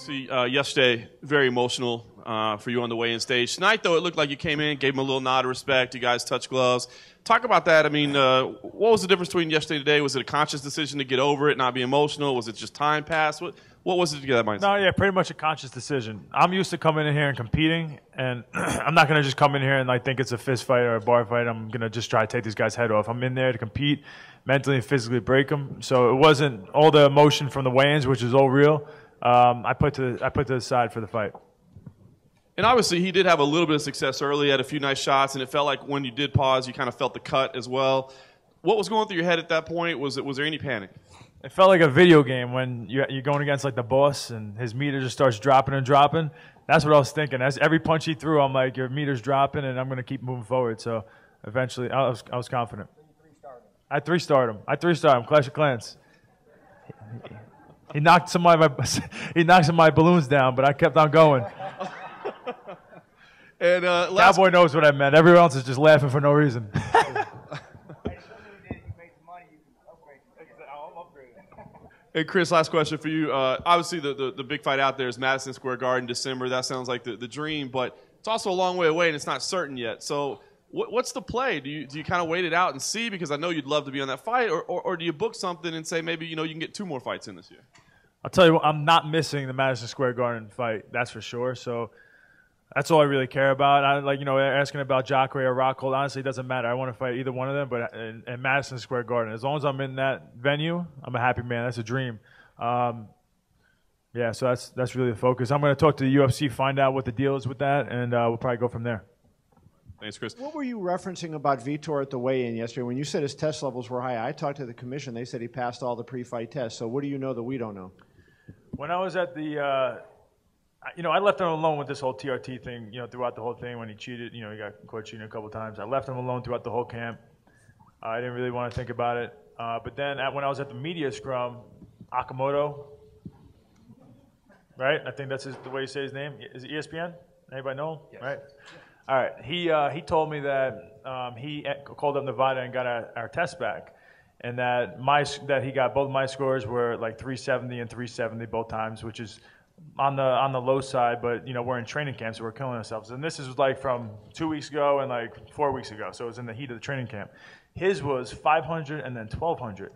Obviously, yesterday, very emotional for you on the weigh-in stage. Tonight, though, it looked like you came in, gave him a little nod of respect. You guys touched gloves. Talk about that. I mean, what was the difference between yesterday and today? Was it a conscious decision to get over it, not be emotional? Was it just time passed? What was it to get that mindset? No, yeah, pretty much a conscious decision. I'm used to coming in here and competing, and I'm not going to just come in here and like think it's a fist fight or a bar fight. I'm going to just try to take these guys' head off. I'm in there to compete, mentally and physically break them. So it wasn't all the emotion from the weigh-ins, which is all real. I put to the side for the fight. And obviously, he did have a little bit of success early, had a few nice shots, and it felt like when you did pause, you kind of felt the cut as well. What was going through your head at that point? Was there any panic? It felt like a video game when you're going against like the boss and his meter just starts dropping and dropping. That's what I was thinking. As every punch he threw, I'm like, your meter's dropping, and I'm going to keep moving forward. So eventually, I was confident. I three-starred him. Clash of Clans. He knocked some of my balloons down, but I kept on going. And Cowboy knows what I meant. Everyone else is just laughing for no reason. Hey, Chris, last question for you. Obviously, the big fight out there is Madison Square Garden, December. That sounds like the dream, but it's also a long way away, and it's not certain yet. So what's the play? Do you kind of wait it out and see? Because I know you'd love to be on that fight, or do you book something and say maybe you can get 2 more fights in this year? I'll tell you what, I'm not missing the Madison Square Garden fight, that's for sure. So that's all I really care about. Asking about Jacare or Rockhold, honestly, it doesn't matter. I want to fight either one of them, but in Madison Square Garden, as long as I'm in that venue, I'm a happy man. That's a dream. Yeah, so that's really the focus. I'm going to talk to the UFC, find out what the deal is with that, and we'll probably go from there. Thanks, Chris. What were you referencing about Vitor at the weigh-in yesterday? When you said his test levels were high, I talked to the commission. They said he passed all the pre-fight tests. So what do you know that we don't know? When I was at the, I left him alone with this whole TRT thing, throughout the whole thing when he cheated. He got caught cheating a couple times. I left him alone throughout the whole camp. I didn't really want to think about it. But then when I was at the media scrum, Akamoto, right? I think that's the way you say his name. Is it ESPN? Anybody know him? Yes. Right? All right. He told me that he called up Nevada and got our test back. And that he got both my scores were like 370 and 370 both times, which is on the low side. But we're in training camp, so we're killing ourselves. And this is like from 2 weeks ago and like 4 weeks ago, so it was in the heat of the training camp. His was 500 and then 1200.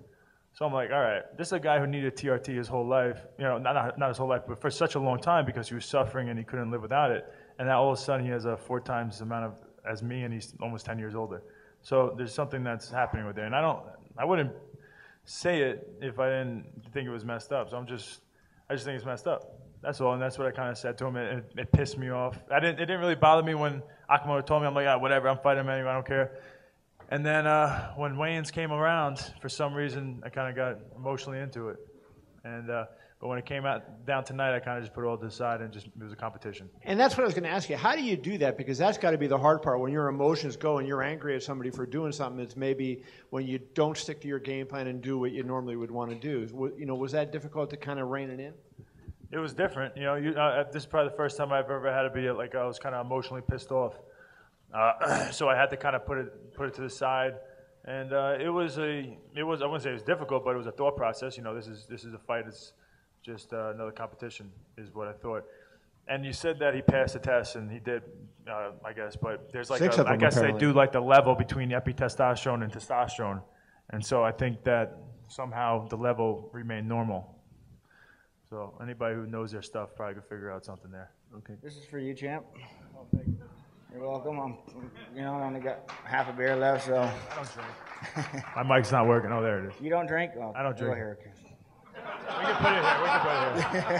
So I'm like, all right, this is a guy who needed TRT his whole life. Not his whole life, but for such a long time because he was suffering and he couldn't live without it. And now all of a sudden he has 4 times the amount as me, and he's almost 10 years older. So there's something that's happening with there, and I wouldn't say it if I didn't think it was messed up. So I just think it's messed up. That's all, and that's what I kind of said to him. It pissed me off. It didn't really bother me when Akamoto told me. I'm like, whatever, I'm fighting him anyway, I don't care. And then when weigh-ins came around, for some reason, I kind of got emotionally into it. But when it came down tonight, I kind of just put it all to the side and it was a competition. And that's what I was going to ask you. How do you do that? Because that's got to be the hard part. When your emotions go and you're angry at somebody for doing something, it's maybe when you don't stick to your game plan and do what you normally would want to do. Was that difficult to kind of rein it in? It was different. This is probably the first time I've ever had to be like I was kind of emotionally pissed off. So I had to kind of put it to the side. And I wouldn't say it was difficult, but it was a thought process. This is a fight. It's just another competition is what I thought. And you said that he passed the test, and he did, I guess. But there's like, I guess apparently. They do like the level between epitestosterone and testosterone. And so I think that somehow the level remained normal. So anybody who knows their stuff probably could figure out something there. Okay. This is for you, champ. Oh, thank you. You're welcome. I only got half a beer left, so. I don't drink. My mic's not working. Oh, there it is. You don't drink? Oh, I don't drink. Go here. We can put it here.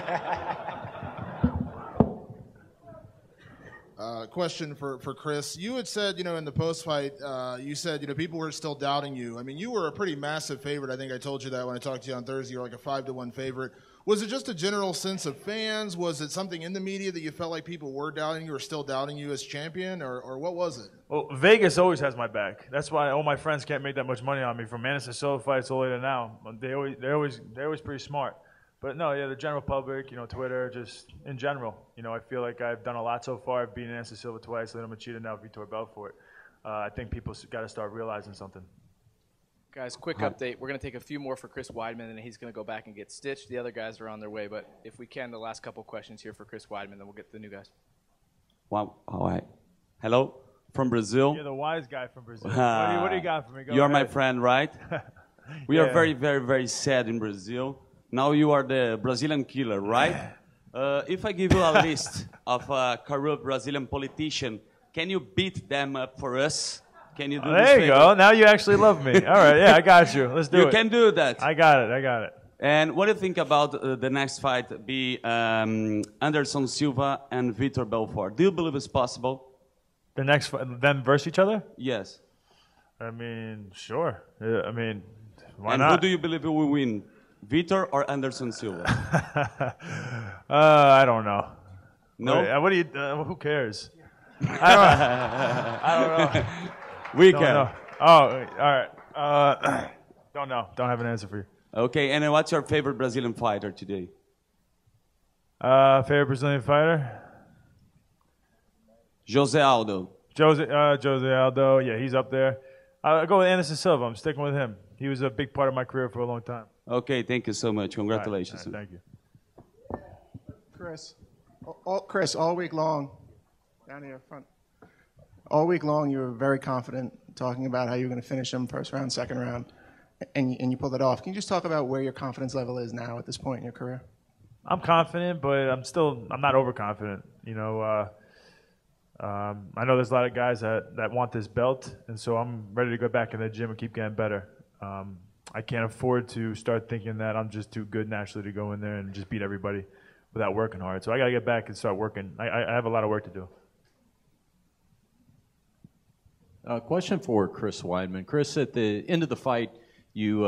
Question for Chris. You had said, in the post-fight, you said, people were still doubting you. I mean, you were a pretty massive favorite. I think I told you that when I talked to you on Thursday. You're like a 5-1 favorite. Was it just a general sense of fans? Was it something in the media that you felt like people were doubting you or still doubting you as champion, or what was it? Well, Vegas always has my back. That's why all my friends can't make that much money on me, from Madison Silva fights all the way to now. They're always pretty smart. But no, the general public, Twitter, just in general, I feel like I've done a lot so far. I've beaten Anderson Silva twice, Lino Machida, now Vitor Belfort. I think people got to start realizing something. Guys, quick update. We're going to take a few more for Chris Weidman, and he's going to go back and get stitched. The other guys are on their way, but if we can, the last couple questions here for Chris Weidman, then we'll get to the new guys. Wow. All right. Hello, from Brazil. You're the wise guy from Brazil. What do you got for me? You are my friend, right? We are very, very, very sad in Brazil. Now you are the Brazilian killer, right? If I give you a list of corrupt Brazilian politicians, can you beat them up for us? Can you do this? There you go. Now you actually love me. All right. Yeah, I got you. Let's do it. You can do that. I got it. And what do you think about the next fight be Anderson Silva and Vitor Belfort? Do you believe it's possible? The next fight, them versus each other? Yes. I mean, sure. I mean, why and not? who do you believe will win, Vitor or Anderson Silva? I don't know. No? What do you? Who cares? I don't know. We can. Know. Oh, all right. Don't know. Don't have an answer for you. Okay, and what's your favorite Brazilian fighter today? Favorite Brazilian fighter? Jose Aldo. Jose Aldo. Yeah, he's up there. I'll go with Anderson Silva. I'm sticking with him. He was a big part of my career for a long time. Okay, thank you so much. Congratulations. All right, thank you. Chris, all week long, down here front, all week long you were very confident talking about how you were going to finish him first round, second round, and you pulled it off. Can you just talk about where your confidence level is now at this point in your career? I'm confident, but I'm not overconfident. You know, I know there's a lot of guys that want this belt, and so I'm ready to go back in the gym and keep getting better. I can't afford to start thinking that I'm just too good naturally to go in there and just beat everybody without working hard. So I got to get back and start working. I have a lot of work to do. Question for Chris Weidman. Chris, at the end of the fight, you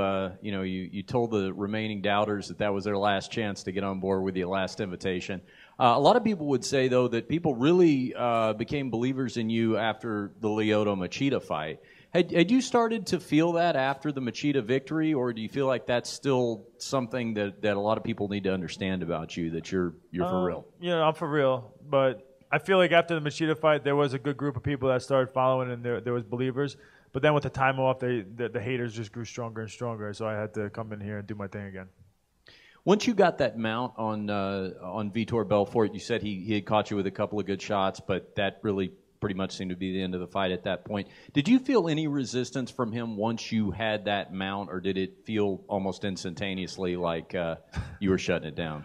told the remaining doubters that was their last chance to get on board with your last invitation. A lot of people would say, though, that people really became believers in you after the Lyoto Machida fight. Had you started to feel that after the Machida victory, or do you feel like that's still something that a lot of people need to understand about you, that you're for real? Yeah, I'm for real, but I feel like after the Machida fight, there was a good group of people that started following, and there was believers. But then with the time off, the haters just grew stronger and stronger. So I had to come in here and do my thing again. Once you got that mount on Vitor Belfort, you said he had caught you with a couple of good shots, but that really pretty much seemed to be the end of the fight at that point. Did you feel any resistance from him once you had that mount, or did it feel almost instantaneously like you were shutting it down?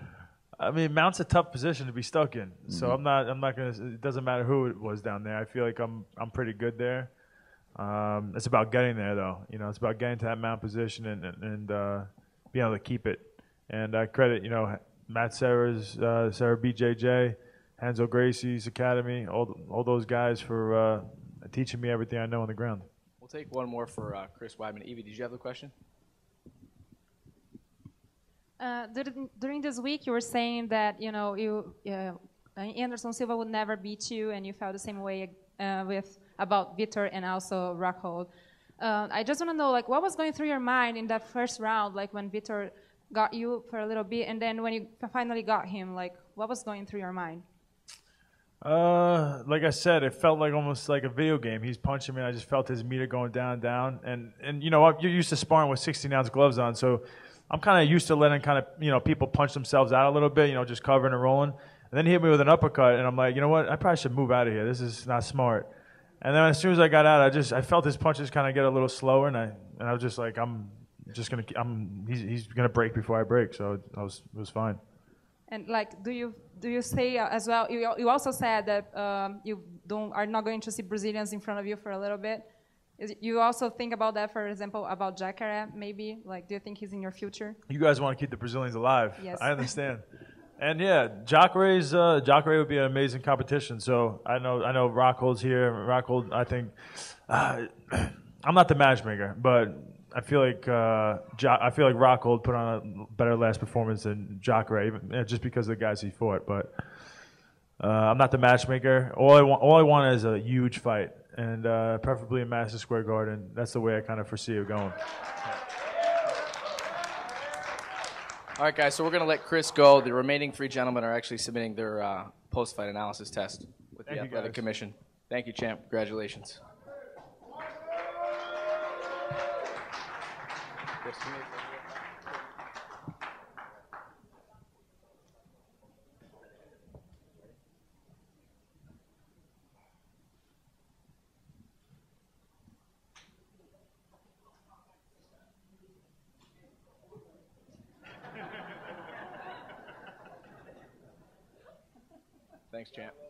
I mean, mount's a tough position to be stuck in. So I'm not gonna. It doesn't matter who it was down there. I feel like I'm pretty good there. It's about getting there, though. You know, it's about getting to that mount position and being able to keep it. And I credit, Matt Serra's, Serra BJJ, Hanzo Gracie's academy, all those guys for teaching me everything I know on the ground. We'll take one more for Chris Weidman. Evie, did you have the question? During this week, you were saying that Anderson Silva would never beat you, and you felt the same way about Vitor and also Rockhold. I just want to know, what was going through your mind in that first round, when Vitor got you for a little bit, and then when you finally got him, what was going through your mind? Like I said, it felt almost like a video game. He's punching me, and I just felt his meter going down. And you're used to sparring with 16-ounce gloves on, so I'm kind of used to letting people punch themselves out a little bit, just covering and rolling. And then he hit me with an uppercut, and I'm like, you know what? I probably should move out of here. This is not smart. And then as soon as I got out, I felt his punches kind of get a little slower, and I was just like, he's gonna break before I break. So it was fine. And do you say as well? You also said that you are not going to see Brazilians in front of you for a little bit. You also think about that, for example, about Jacare, maybe? Do you think he's in your future? You guys want to keep the Brazilians alive. Yes. I understand. And yeah, Jacare would be an amazing competition. So I know Rockhold's here. Rockhold, I think, I'm not the matchmaker, but I feel like Rockhold put on a better last performance than Jacare, even just because of the guys he fought. But I'm not the matchmaker. All I want is a huge fight, and preferably in Madison Square Garden. That's the way I kind of foresee it going. All right, guys, so we're going to let Chris go. The remaining three gentlemen are actually submitting their post-fight analysis test with the Athletic Commission. Thank you, champ. Congratulations. Thanks, champ.